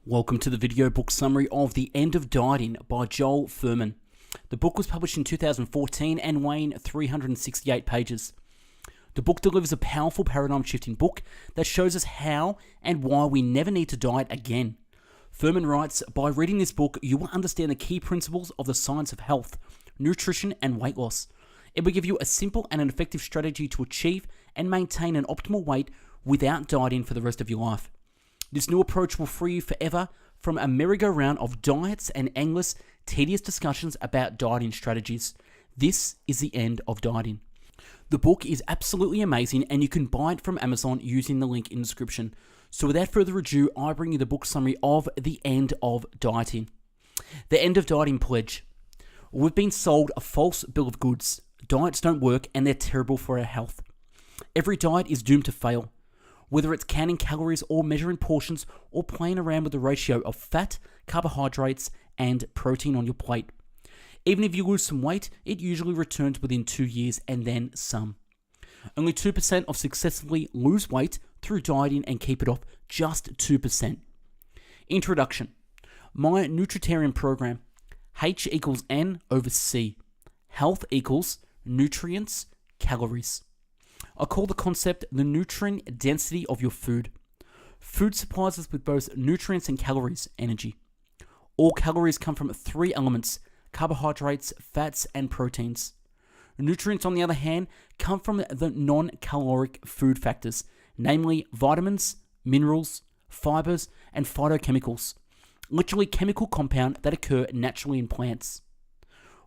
Welcome to the video book summary of The End of Dieting by Joel Fuhrman. The book was published in 2014 and weighing 368 pages. The book delivers a powerful paradigm-shifting book that shows us how and why we never need to diet again. Fuhrman writes, by reading this book, you will understand the key principles of the science of health, nutrition, and weight loss. It will give you a simple and an effective strategy to achieve and maintain an optimal weight without dieting for the rest of your life. This new approach will free you forever from a merry-go-round of diets and endless, tedious discussions about dieting strategies. This is the end of dieting. The book is absolutely amazing and you can buy it from Amazon using the link in the description. So without further ado, I bring you the book summary of The End of Dieting. The End of Dieting Pledge. We've been sold a false bill of goods. Diets don't work and they're terrible for our health. Every diet is doomed to fail. Whether it's counting calories or measuring portions or playing around with the ratio of fat, carbohydrates, and protein on your plate. Even if you lose some weight, it usually returns within 2 years and then some. Only 2% of successfully lose weight through dieting and keep it off, just 2%. Introduction. My Trataron program. H equals N over C. Health equals nutrients, calories. I call the concept the nutrient density of your food. Food supplies us with both nutrients and calories, energy. All calories come from three elements: carbohydrates, fats, and proteins. Nutrients, on the other hand, come from the non-caloric food factors, namely vitamins, minerals, fibers, and phytochemicals, literally chemical compounds that occur naturally in plants.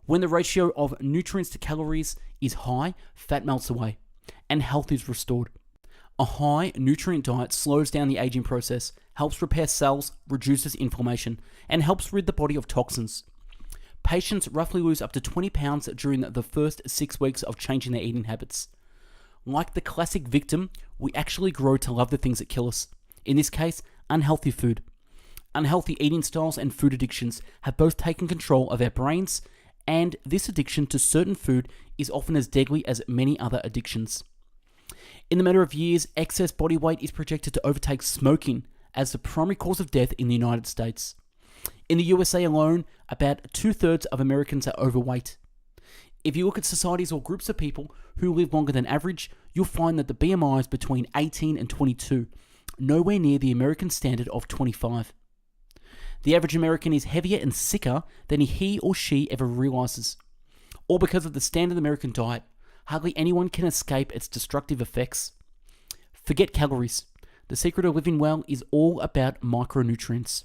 When the ratio of nutrients to calories is high, fat melts away and health is restored. A high nutrient diet slows down the aging process, helps repair cells, reduces inflammation, and helps rid the body of toxins. Patients roughly lose up to 20 pounds during the first 6 weeks of changing their eating habits. Like the classic victim, we actually grow to love the things that kill us. In this case, unhealthy food. Unhealthy eating styles and food addictions have both taken control of our brains, and this addiction to certain food is often as deadly as many other addictions. In the matter of years, excess body weight is projected to overtake smoking as the primary cause of death in the United States. In the USA alone, about 2/3 of Americans are overweight. If you look at societies or groups of people who live longer than average, you'll find that the BMI is between 18 and 22, nowhere near the American standard of 25. The average American is heavier and sicker than he or she ever realizes. All because of the standard American diet. Hardly anyone can escape its destructive effects. Forget calories. The secret of living well is all about micronutrients.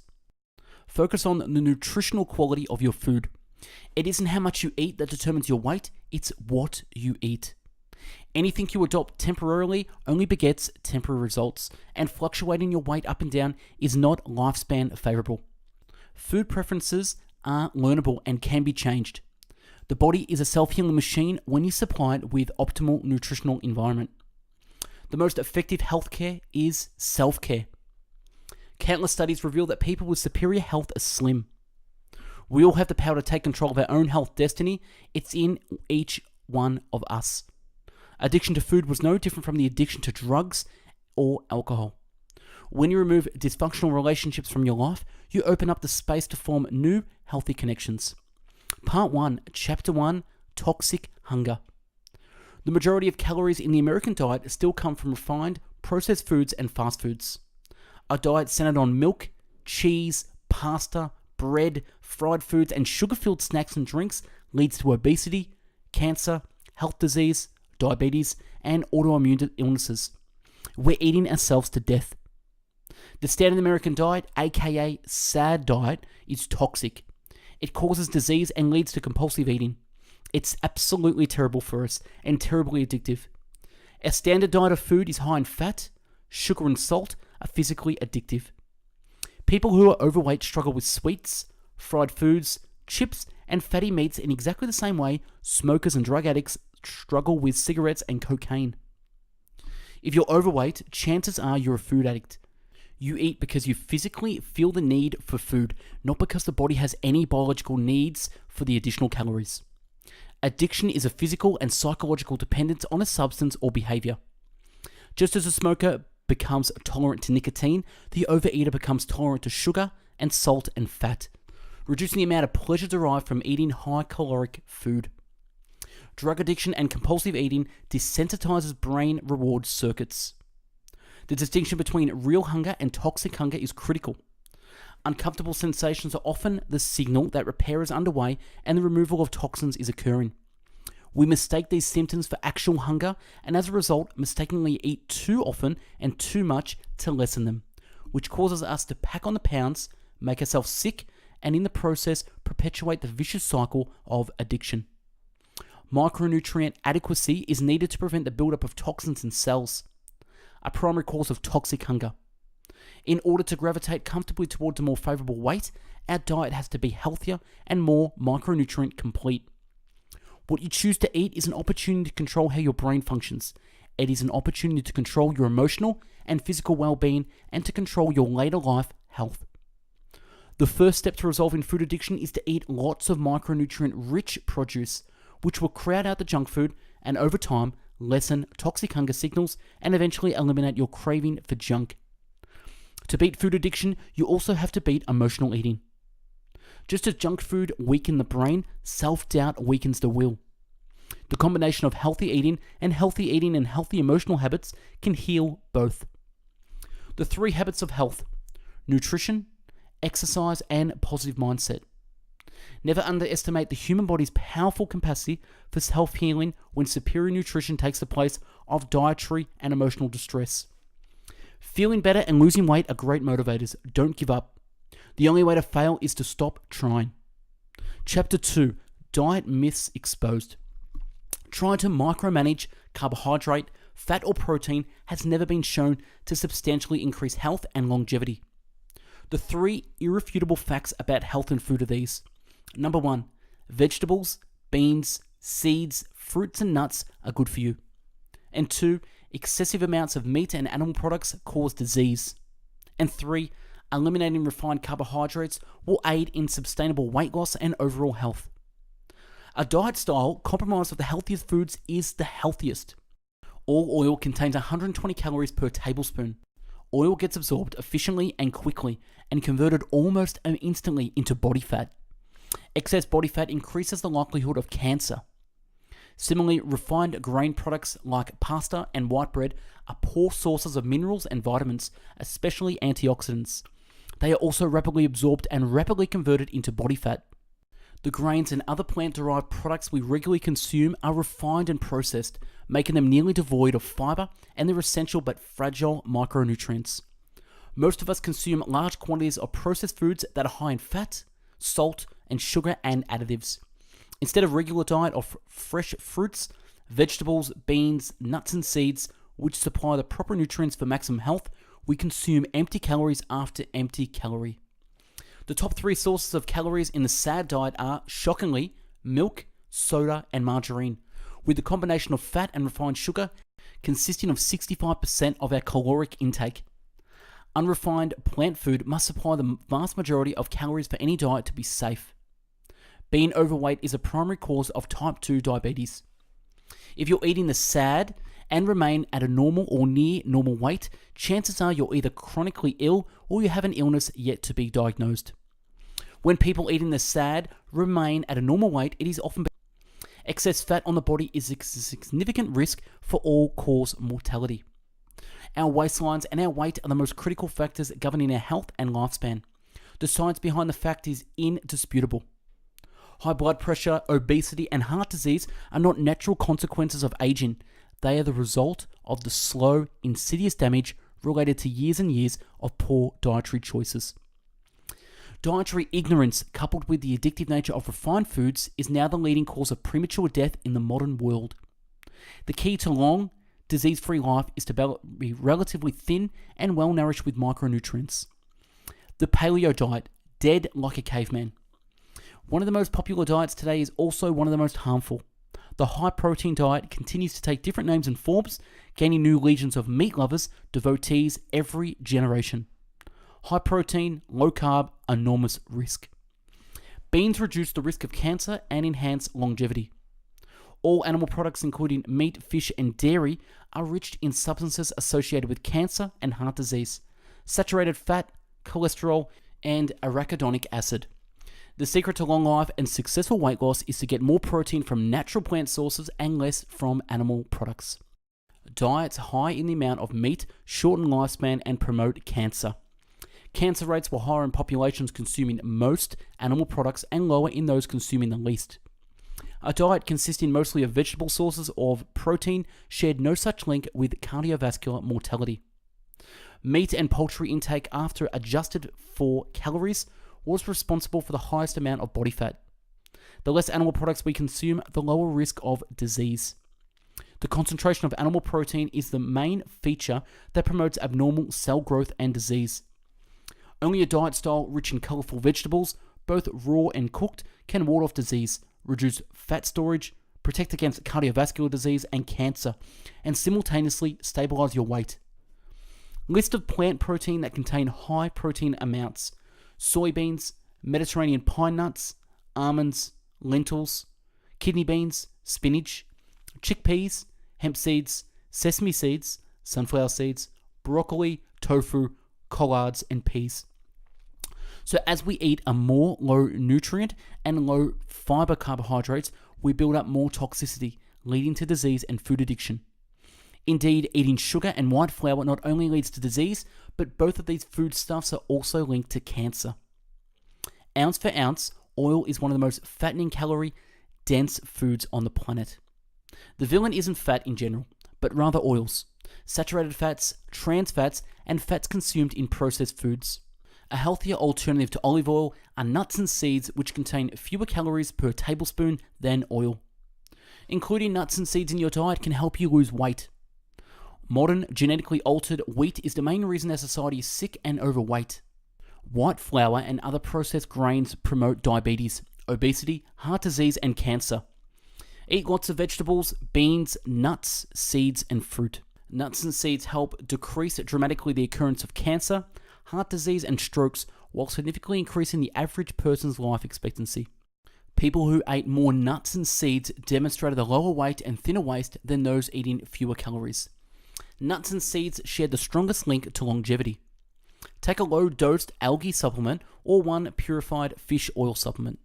Focus on the nutritional quality of your food. It isn't how much you eat that determines your weight, it's what you eat. Anything you adopt temporarily only begets temporary results, and fluctuating your weight up and down is not lifespan favorable. Food preferences are learnable and can be changed. The body is a self-healing machine when you supply it with optimal nutritional environment. The most effective healthcare is self-care. Countless studies reveal that people with superior health are slim. We all have the power to take control of our own health destiny. It's in each one of us. Addiction to food was no different from the addiction to drugs or alcohol. When you remove dysfunctional relationships from your life, you open up the space to form new, healthy connections. Part 1, Chapter 1, Toxic Hunger. The majority of calories in the American diet still come from refined, processed foods and fast foods. A diet centered on milk, cheese, pasta, bread, fried foods, and sugar-filled snacks and drinks leads to obesity, cancer, health disease, diabetes, and autoimmune illnesses. We're eating ourselves to death. The standard American diet, aka SAD diet, is toxic. It causes disease and leads to compulsive eating. It's absolutely terrible for us and terribly addictive. Our standard diet of food is high in fat, sugar, and salt are physically addictive. People who are overweight struggle with sweets, fried foods, chips, and fatty meats in exactly the same way smokers and drug addicts struggle with cigarettes and cocaine. If you're overweight, chances are you're a food addict. You eat because you physically feel the need for food, not because the body has any biological needs for the additional calories. Addiction is a physical and psychological dependence on a substance or behavior. Just as a smoker becomes tolerant to nicotine, the overeater becomes tolerant to sugar, and salt and fat, reducing the amount of pleasure derived from eating high-caloric food. Drug addiction and compulsive eating desensitizes brain reward circuits. The distinction between real hunger and toxic hunger is critical. Uncomfortable sensations are often the signal that repair is underway and the removal of toxins is occurring. We mistake these symptoms for actual hunger and as a result mistakenly eat too often and too much to lessen them, which causes us to pack on the pounds, make ourselves sick, and in the process perpetuate the vicious cycle of addiction. Micronutrient adequacy is needed to prevent the buildup of toxins in cells, a primary cause of toxic hunger. In order to gravitate comfortably towards a more favorable weight, our diet has to be healthier and more micronutrient complete. What you choose to eat is an opportunity to control how your brain functions. It is an opportunity to control your emotional and physical well-being and to control your later life health. The first step to resolving food addiction is to eat lots of micronutrient-rich produce, which will crowd out the junk food and over time lessen toxic hunger signals and eventually eliminate your craving for junk. To beat food addiction, you also have to beat emotional eating. Just as junk food weakens the brain, self-doubt weakens the will. The combination of healthy eating and healthy emotional habits can heal both. The 3 habits of health: nutrition, exercise, and positive mindset. Never underestimate the human body's powerful capacity for self-healing when superior nutrition takes the place of dietary and emotional distress. Feeling better and losing weight are great motivators. Don't give up. The only way to fail is to stop trying. Chapter 2, Diet Myths Exposed. Trying to micromanage carbohydrate, fat, or protein has never been shown to substantially increase health and longevity. The 3 irrefutable facts about health and food are these. Number 1, vegetables, beans, seeds, fruits, and nuts are good for you. And 2, excessive amounts of meat and animal products cause disease. And 3, eliminating refined carbohydrates will aid in sustainable weight loss and overall health. A diet style compromised with the healthiest foods is the healthiest. All oil contains 120 calories per tablespoon. Oil gets absorbed efficiently and quickly and converted almost instantly into body fat. Excess body fat increases the likelihood of cancer. Similarly, refined grain products like pasta and white bread are poor sources of minerals and vitamins, especially antioxidants. They are also rapidly absorbed and rapidly converted into body fat. The grains and other plant-derived products we regularly consume are refined and processed, making them nearly devoid of fiber and their essential but fragile micronutrients. Most of us consume large quantities of processed foods that are high in fat, salt, and sugar and additives. Instead of regular diet of fresh fruits, vegetables, beans, nuts, and seeds, which supply the proper nutrients for maximum health, we consume empty calories after empty calorie. The top 3 sources of calories in the SAD diet are, shockingly, milk, soda, and margarine, with the combination of fat and refined sugar consisting of 65% of our caloric intake. Unrefined plant food must supply the vast majority of calories for any diet to be safe. Being overweight is a primary cause of type 2 diabetes. If you're eating the SAD and remain at a normal or near normal weight, chances are you're either chronically ill or you have an illness yet to be diagnosed. When people eating the SAD remain at a normal weight, it is often excess fat on the body is a significant risk for all-cause mortality. Our waistlines and our weight are the most critical factors governing our health and lifespan. The science behind the fact is indisputable. High blood pressure, obesity, and heart disease are not natural consequences of aging. They are the result of the slow, insidious damage related to years and years of poor dietary choices. Dietary ignorance, coupled with the addictive nature of refined foods, is now the leading cause of premature death in the modern world. The key to long, disease-free life is to be relatively thin and well-nourished with micronutrients. The paleo diet, dead like a caveman. One of the most popular diets today is also one of the most harmful. The high-protein diet continues to take different names and forms, gaining new legions of meat lovers, devotees every generation. High protein, low carb, enormous risk. Beans reduce the risk of cancer and enhance longevity. All animal products, including meat, fish, and dairy, are rich in substances associated with cancer and heart disease. Saturated fat, cholesterol, and arachidonic acid. The secret to long life and successful weight loss is to get more protein from natural plant sources and less from animal products. Diets high in the amount of meat shorten lifespan and promote cancer. Cancer rates were higher in populations consuming most animal products and lower in those consuming the least. A diet consisting mostly of vegetable sources of protein shared no such link with cardiovascular mortality. Meat and poultry intake, after adjusted for calories, was responsible for the highest amount of body fat. The less animal products we consume, the lower risk of disease. The concentration of animal protein is the main feature that promotes abnormal cell growth and disease. Only a diet style rich in colorful vegetables, both raw and cooked, can ward off disease, reduce fat storage, protect against cardiovascular disease and cancer, and simultaneously stabilize your weight. List of plant protein that contain high protein amounts: soybeans, Mediterranean pine nuts, almonds, lentils, kidney beans, spinach, chickpeas, hemp seeds, sesame seeds, sunflower seeds, broccoli, tofu, collards, and peas. So as we eat a more low nutrient and low fiber carbohydrates, we build up more toxicity, leading to disease and food addiction. Indeed, eating sugar and white flour not only leads to disease, but both of these foodstuffs are also linked to cancer. Ounce for ounce, oil is one of the most fattening calorie-dense foods on the planet. The villain isn't fat in general, but rather oils, saturated fats, trans fats, and fats consumed in processed foods. A healthier alternative to olive oil are nuts and seeds, which contain fewer calories per tablespoon than oil. Including nuts and seeds in your diet can help you lose weight. Modern genetically altered wheat is the main reason our society is sick and overweight. White flour and other processed grains promote diabetes, obesity, heart disease, and cancer. Eat lots of vegetables, beans, nuts, seeds, and fruit. Nuts and seeds help decrease dramatically the occurrence of cancer, heart disease, and strokes, while significantly increasing the average person's life expectancy. People who ate more nuts and seeds demonstrated a lower weight and thinner waist than those eating fewer calories. Nuts and seeds share the strongest link to longevity. Take a low-dosed algae supplement or one purified fish oil supplement.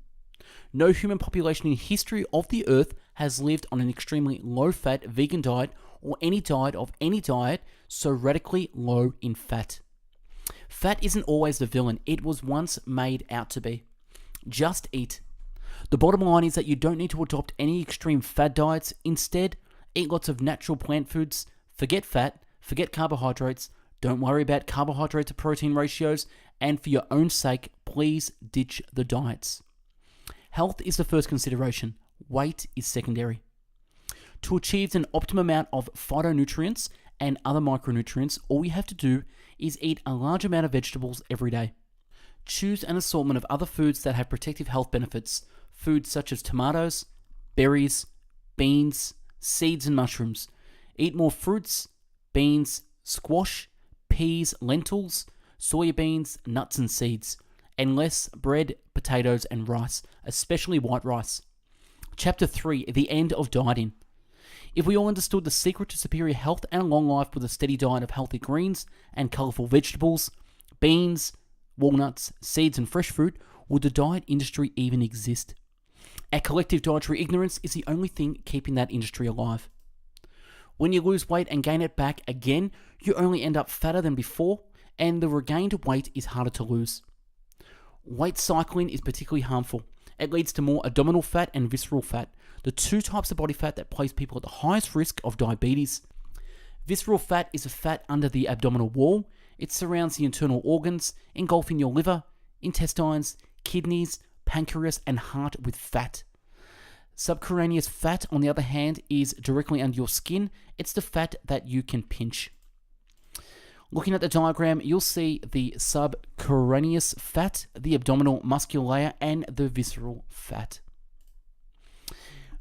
No human population in history of the earth has lived on an extremely low-fat vegan diet or any diet so radically low in fat. Fat isn't always the villain it was once made out to be. Just eat. The bottom line is that you don't need to adopt any extreme fad diets. Instead, eat lots of natural plant foods, forget fat, forget carbohydrates, don't worry about carbohydrate to protein ratios, and for your own sake, please ditch the diets. Health is the first consideration, weight is secondary. To achieve an optimum amount of phytonutrients and other micronutrients, all you have to do is eat a large amount of vegetables every day. Choose an assortment of other foods that have protective health benefits, foods such as tomatoes, berries, beans, seeds, and mushrooms. Eat more fruits, beans, squash, peas, lentils, soybeans, nuts, and seeds, and less bread, potatoes, and rice, especially white rice. Chapter 3, The End of Dieting. If we all understood the secret to superior health and a long life with a steady diet of healthy greens and colourful vegetables, beans, walnuts, seeds, and fresh fruit, would the diet industry even exist? Our collective dietary ignorance is the only thing keeping that industry alive. When you lose weight and gain it back again, you only end up fatter than before, and the regained weight is harder to lose. Weight cycling is particularly harmful. It leads to more abdominal fat and visceral fat, the two types of body fat that place people at the highest risk of diabetes. Visceral fat is a fat under the abdominal wall. It surrounds the internal organs, engulfing your liver, intestines, kidneys, pancreas, and heart with fat. Subcutaneous fat, on the other hand, is directly under your skin. It's the fat that you can pinch. Looking at the diagram, you'll see the subcutaneous fat, the abdominal muscular layer, and the visceral fat.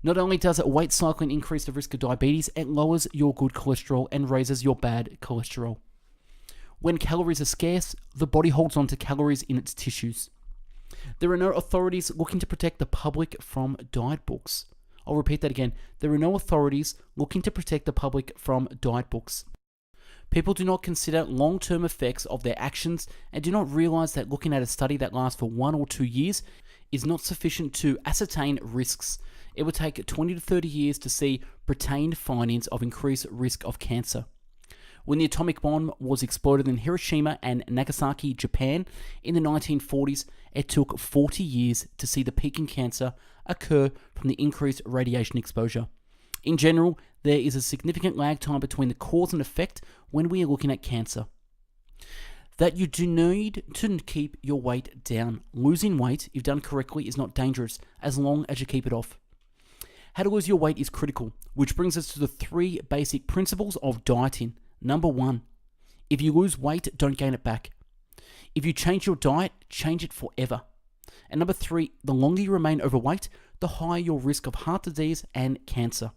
Not only does weight cycling increase the risk of diabetes, it lowers your good cholesterol and raises your bad cholesterol. When calories are scarce, the body holds on to calories in its tissues. There are no authorities looking to protect the public from diet books. I'll repeat that again. There are no authorities looking to protect the public from diet books. People do not consider long-term effects of their actions and do not realize that looking at a study that lasts for 1 or 2 years is not sufficient to ascertain risks. It would take 20 to 30 years to see pretend findings of increased risk of cancer. When the atomic bomb was exploded in Hiroshima and Nagasaki, Japan, in the 1940s, it took 40 years to see the peak in cancer occur from the increased radiation exposure. In general, there is a significant lag time between the cause and effect when we are looking at cancer. That you do need to keep your weight down. Losing weight, if done correctly, is not dangerous as long as you keep it off. How to lose your weight is critical, which brings us to the 3 basic principles of dieting. Number 1, if you lose weight, don't gain it back. If you change your diet, change it forever. And number 3, the longer you remain overweight, the higher your risk of heart disease and cancer.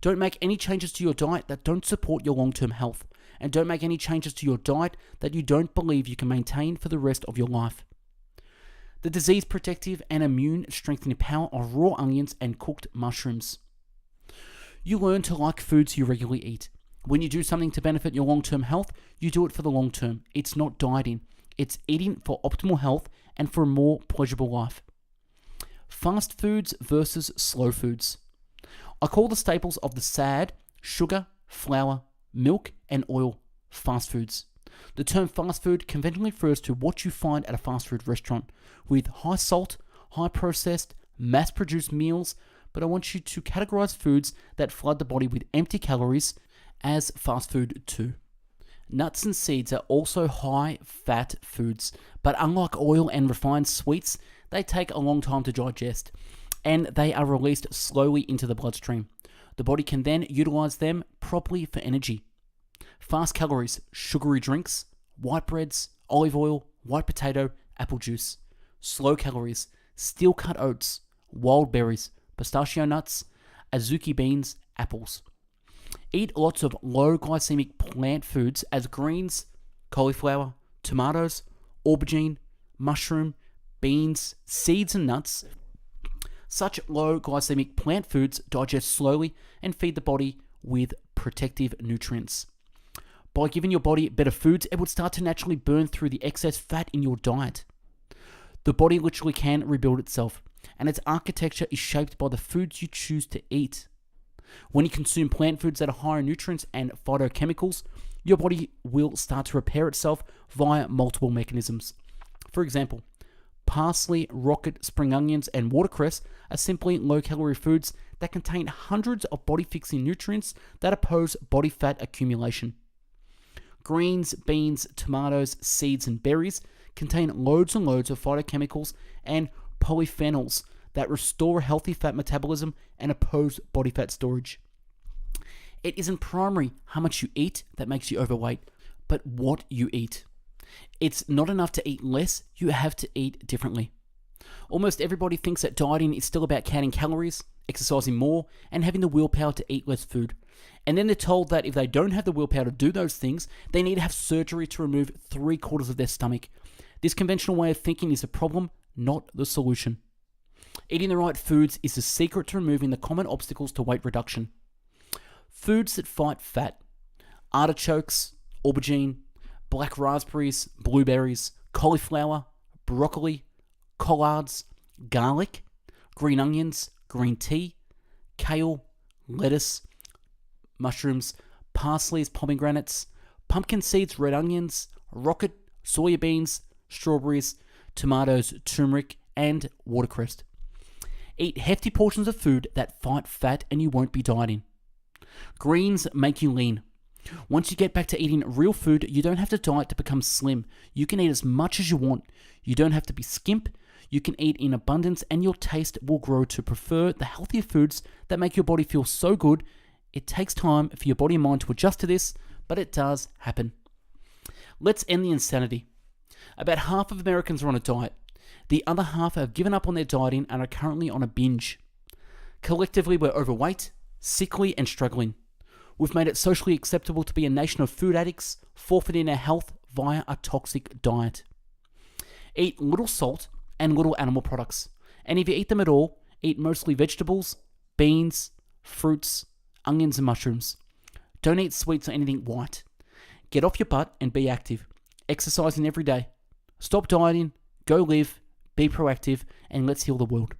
Don't make any changes to your diet that don't support your long-term health. And don't make any changes to your diet that you don't believe you can maintain for the rest of your life. The disease protective and immune strengthening power of raw onions and cooked mushrooms. You learn to like foods you regularly eat. When you do something to benefit your long-term health, you do it for the long term. It's not dieting. It's eating for optimal health and for a more pleasurable life. Fast foods versus slow foods. I call the staples of the SAD, sugar, flour, milk, and oil, fast foods. The term fast food conventionally refers to what you find at a fast food restaurant, with high salt, high processed, mass-produced meals, but I want you to categorize foods that flood the body with empty calories as fast food too. Nuts and seeds are also high-fat foods, but unlike oil and refined sweets, they take a long time to digest, and they are released slowly into the bloodstream. The body can then utilize them properly for energy. Fast calories, sugary drinks, white breads, olive oil, white potato, apple juice. Slow calories, steel-cut oats, wild berries, pistachio nuts, azuki beans, apples. Eat lots of low glycemic plant foods as greens, cauliflower, tomatoes, aubergine, mushroom, beans, seeds and nuts. Such low glycemic plant foods digest slowly and feed the body with protective nutrients. By giving your body better foods, it would start to naturally burn through the excess fat in your diet. The body literally can rebuild itself, and its architecture is shaped by the foods you choose to eat. When you consume plant foods that are higher in nutrients and phytochemicals, your body will start to repair itself via multiple mechanisms. For example, parsley, rocket, spring onions, and watercress are simply low-calorie foods that contain hundreds of body-fixing nutrients that oppose body fat accumulation. Greens, beans, tomatoes, seeds, and berries contain loads and loads of phytochemicals and polyphenols that restore healthy fat metabolism and oppose body fat storage. It isn't primarily how much you eat that makes you overweight, but what you eat. It's not enough to eat less, you have to eat differently. Almost everybody thinks that dieting is still about counting calories, exercising more, and having the willpower to eat less food. And then they're told that if they don't have the willpower to do those things, they need to have surgery to remove 3/4 of their stomach. This conventional way of thinking is the problem, not the solution. Eating the right foods is the secret to removing the common obstacles to weight reduction. Foods that fight fat: artichokes, aubergine, black raspberries, blueberries, cauliflower, broccoli, collards, garlic, green onions, green tea, kale, lettuce, mushrooms, parsley, pomegranates, pumpkin seeds, red onions, rocket, soya beans, strawberries, tomatoes, turmeric, and watercress. Eat hefty portions of food that fight fat and you won't be dieting. Greens make you lean. Once you get back to eating real food, you don't have to diet to become slim. You can eat as much as you want. You don't have to be skimp. You can eat in abundance and your taste will grow to prefer the healthier foods that make your body feel so good. It takes time for your body and mind to adjust to this, but it does happen. Let's end the insanity. About half of Americans are on a diet. The other half have given up on their dieting and are currently on a binge. Collectively, we're overweight, sickly, and struggling. We've made it socially acceptable to be a nation of food addicts, forfeiting our health via a toxic diet. Eat little salt and little animal products. And if you eat them at all, eat mostly vegetables, beans, fruits, onions, and mushrooms. Don't eat sweets or anything white. Get off your butt and be active. Exercising every day. Stop dieting, go live, be proactive, and let's heal the world.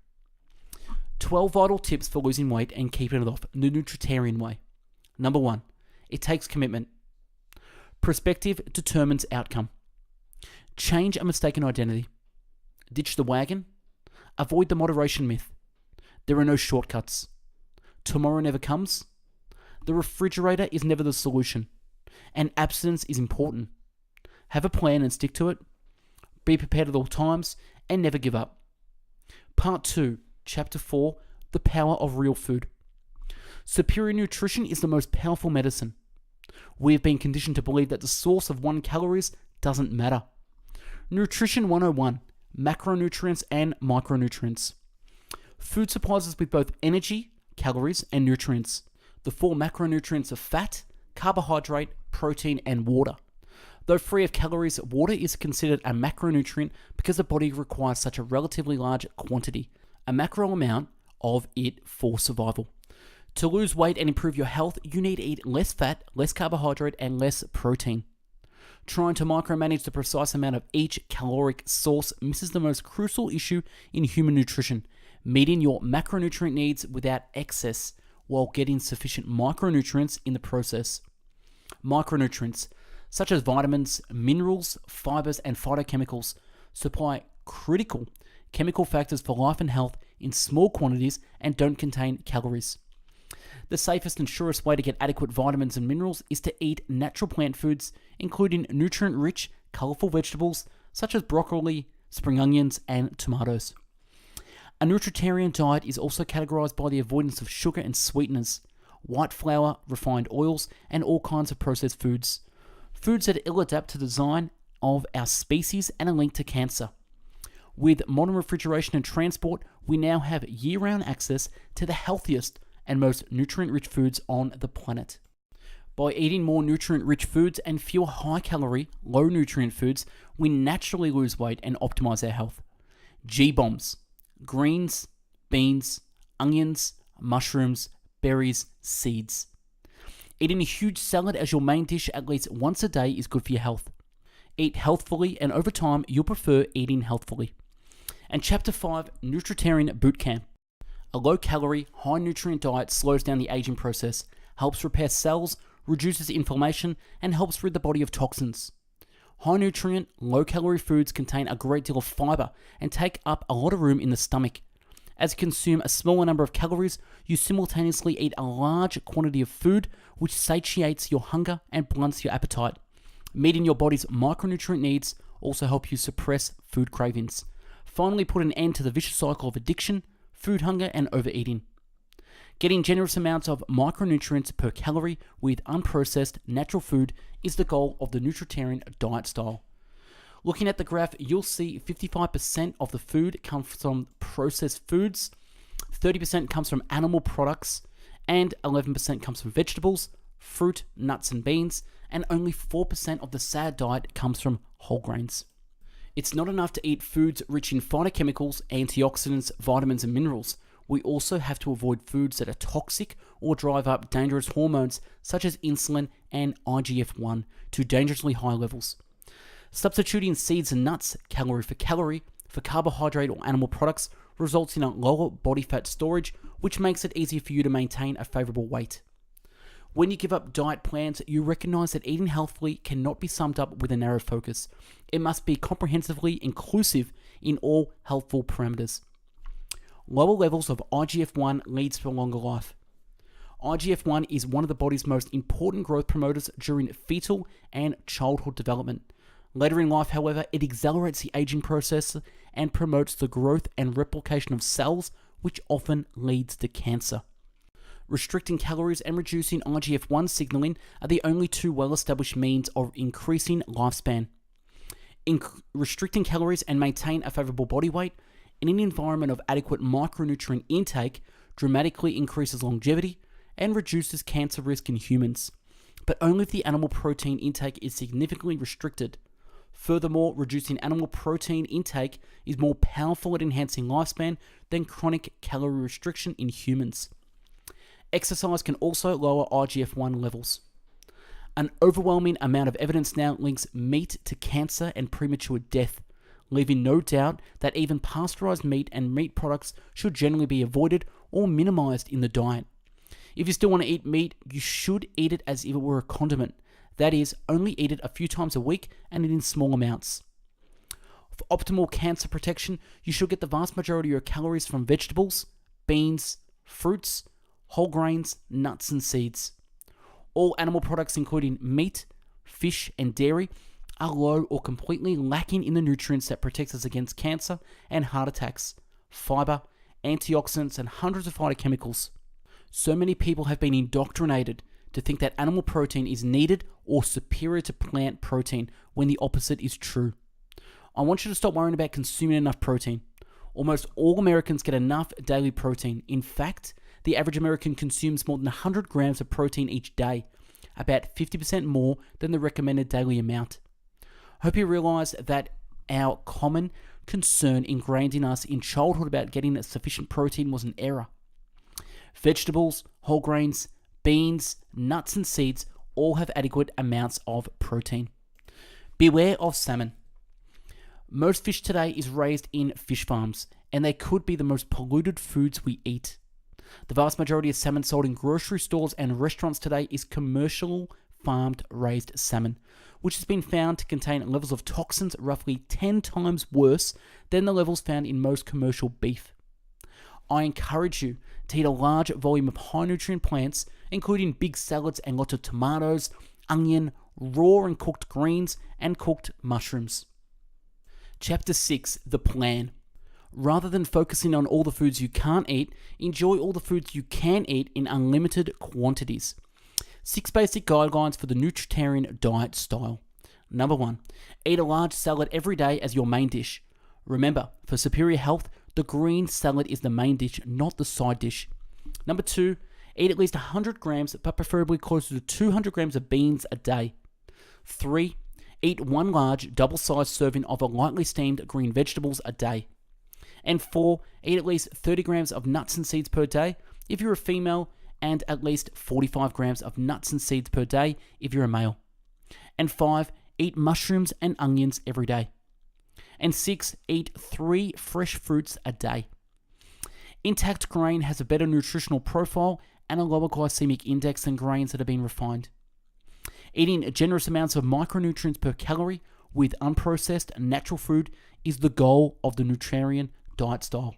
12 vital tips for losing weight and keeping it off the Trataron way. Number 1, it takes commitment. Perspective determines outcome. Change a mistaken identity. Ditch the wagon. Avoid the moderation myth. There are no shortcuts. Tomorrow never comes. The refrigerator is never the solution. And abstinence is important. Have a plan and stick to it. Be prepared at all times and never give up. Part 2, Chapter 4, The Power of Real Food. Superior nutrition is the most powerful medicine. We have been conditioned to believe that the source of 1 calories doesn't matter. Nutrition 101, Macronutrients and Micronutrients. Food supplies us with both energy, calories, and nutrients. The 4 macronutrients are fat, carbohydrate, protein, and water. Though free of calories, water is considered a macronutrient because the body requires such a relatively large quantity, a macro amount of it for survival. To lose weight and improve your health, you need to eat less fat, less carbohydrate, and less protein. Trying to micromanage the precise amount of each caloric source misses the most crucial issue in human nutrition, meeting your macronutrient needs without excess while getting sufficient micronutrients in the process. Micronutrients, such as vitamins, minerals, fibers, and phytochemicals, supply critical chemical factors for life and health in small quantities and don't contain calories. The safest and surest way to get adequate vitamins and minerals is to eat natural plant foods, including nutrient-rich, colorful vegetables such as broccoli, spring onions, and tomatoes. A nutritarian diet is also categorized by the avoidance of sugar and sweeteners, white flour, refined oils, and all kinds of processed foods. Foods that ill adapt to the design of our species and are linked to cancer. With modern refrigeration and transport, we now have year-round access to the healthiest and most nutrient-rich foods on the planet. By eating more nutrient-rich foods and fewer high-calorie, low-nutrient foods, we naturally lose weight and optimize our health. G-bombs: greens, beans, onions, mushrooms, berries, seeds. Eating a huge salad as your main dish at least once a day is good for your health. Eat healthfully, and over time, you'll prefer eating healthfully. And Chapter 5, Nutritarian Bootcamp. A low-calorie, high-nutrient diet slows down the aging process, helps repair cells, reduces inflammation, and helps rid the body of toxins. High-nutrient, low-calorie foods contain a great deal of fiber and take up a lot of room in the stomach. As you consume a smaller number of calories, you simultaneously eat a large quantity of food, which satiates your hunger and blunts your appetite. Meeting your body's micronutrient needs also help you suppress food cravings. Finally, put an end to the vicious cycle of addiction, food hunger, and overeating. Getting generous amounts of micronutrients per calorie with unprocessed natural food is the goal of the Nutritarian diet style. Looking at the graph, you'll see 55% of the food comes from processed foods, 30% comes from animal products, and 11% comes from vegetables, fruit, nuts, and beans, and only 4% of the SAD diet comes from whole grains. It's not enough to eat foods rich in phytochemicals, antioxidants, vitamins, and minerals. We also have to avoid foods that are toxic or drive up dangerous hormones such as insulin and IGF-1 to dangerously high levels. Substituting seeds and nuts, calorie, for carbohydrate or animal products results in a lower body fat storage, which makes it easier for you to maintain a favorable weight. When you give up diet plans, you recognize that eating healthfully cannot be summed up with a narrow focus. It must be comprehensively inclusive in all healthful parameters. Lower levels of IGF-1 leads to a longer life. IGF-1 is one of the body's most important growth promoters during fetal and childhood development. Later in life, however, it accelerates the aging process and promotes the growth and replication of cells, which often leads to cancer. Restricting calories and reducing IGF-1 signaling are the only 2 well-established means of increasing lifespan. Restricting calories and maintain a favorable body weight in an environment of adequate micronutrient intake dramatically increases longevity and reduces cancer risk in humans, but only if the animal protein intake is significantly restricted. Furthermore, reducing animal protein intake is more powerful at enhancing lifespan than chronic calorie restriction in humans. Exercise can also lower IGF-1 levels. An overwhelming amount of evidence now links meat to cancer and premature death, leaving no doubt that even pasteurized meat and meat products should generally be avoided or minimized in the diet. If you still want to eat meat, you should eat it as if it were a condiment. That is, only eat it a few times a week and in small amounts. For optimal cancer protection, you should get the vast majority of your calories from vegetables, beans, fruits, whole grains, nuts, and seeds. All animal products, including meat, fish, and dairy, are low or completely lacking in the nutrients that protect us against cancer and heart attacks, fiber, antioxidants, and hundreds of phytochemicals. So many people have been indoctrinated to think that animal protein is needed or superior to plant protein when the opposite is true. I want you to stop worrying about consuming enough protein. Almost all Americans get enough daily protein. In fact, the average American consumes more than 100 grams of protein each day, about 50% more than the recommended daily amount. I hope you realize that our common concern ingrained in us in childhood about getting sufficient protein was an error. Vegetables, whole grains, beans, nuts, and seeds all have adequate amounts of protein. Beware of salmon. Most fish today is raised in fish farms, and they could be the most polluted foods we eat. The vast majority of salmon sold in grocery stores and restaurants today is commercial farmed raised salmon, which has been found to contain levels of toxins roughly 10 times worse than the levels found in most commercial beef. I encourage you to eat a large volume of high nutrient plants, including big salads and lots of tomatoes, onion, raw and cooked greens, and cooked mushrooms. Chapter 6, The Plan. Rather than focusing on all the foods you can't eat, enjoy all the foods you can eat in unlimited quantities. 6 basic guidelines for the Nutritarian diet style. Number 1, eat a large salad every day as your main dish. Remember, for superior health, the green salad is the main dish, not the side dish. Number 2, eat at least 100 grams, but preferably closer to 200 grams of beans a day. 3, eat 1 large, double-sized serving of a lightly steamed green vegetables a day. And 4, eat at least 30 grams of nuts and seeds per day if you're a female, and at least 45 grams of nuts and seeds per day if you're a male. And 5, eat mushrooms and onions every day. And 6, eat 3 fresh fruits a day. Intact grain has a better nutritional profile and a lower glycemic index than grains that have been refined. Eating generous amounts of micronutrients per calorie with unprocessed natural food is the goal of the Nutritarian diet style.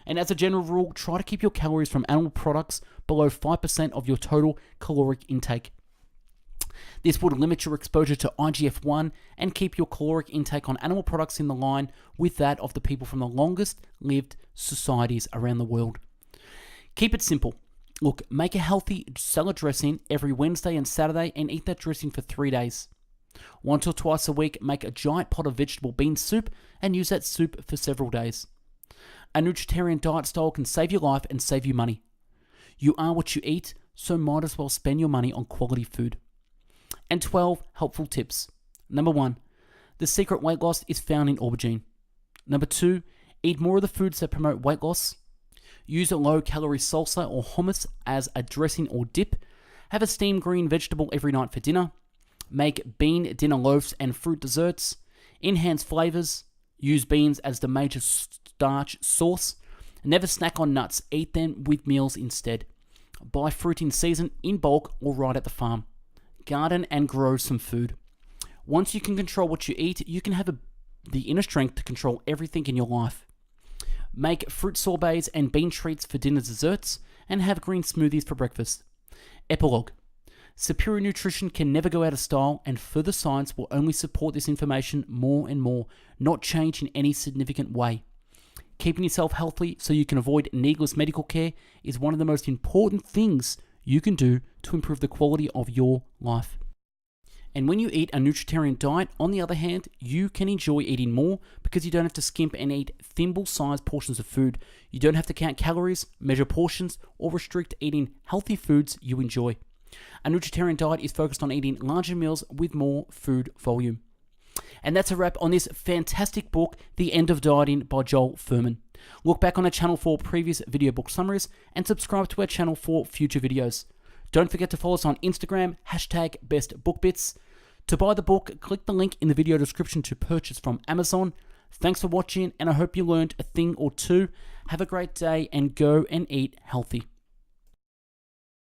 And as a general rule, try to keep your calories from animal products below 5% of your total caloric intake. This would limit your exposure to IGF-1 and keep your caloric intake on animal products in the line with that of the people from the longest lived societies around the world. Keep it simple. Look, make a healthy salad dressing every Wednesday and Saturday and eat that dressing for 3 days. Once or twice a week, make a giant pot of vegetable bean soup and use that soup for several days. A Nutritarian diet style can save your life and save you money. You are what you eat, so might as well spend your money on quality food. And 12 helpful tips. Number 1, the secret weight loss is found in aubergine. Number 2, eat more of the foods that promote weight loss. Use a low-calorie salsa or hummus as a dressing or dip. Have a steamed green vegetable every night for dinner. Make bean dinner loaves and fruit desserts. Enhance flavors. Use beans as the major starch source. Never snack on nuts. Eat them with meals instead. Buy fruit in season, in bulk, or right at the farm. Garden and grow some food. Once you can control what you eat, you can have the inner strength to control everything in your life. Make fruit sorbets and bean treats for dinner desserts, and have green smoothies for breakfast. Epilogue. Superior nutrition can never go out of style, and further science will only support this information more and more, not change in any significant way. Keeping yourself healthy so you can avoid needless medical care is one of the most important things you can do to improve the quality of your life. And when you eat a Nutritarian diet, on the other hand, you can enjoy eating more because you don't have to skimp and eat thimble-sized portions of food. You don't have to count calories, measure portions, or restrict eating healthy foods you enjoy. A Nutritarian diet is focused on eating larger meals with more food volume. And that's a wrap on this fantastic book, The End of Dieting by Joel Fuhrman. Look back on our channel for previous video book summaries and subscribe to our channel for future videos. Don't forget to follow us on Instagram, #bestbookbits. To buy the book, click the link in the video description to purchase from Amazon. Thanks for watching, and I hope you learned a thing or two. Have a great day and go and eat healthy.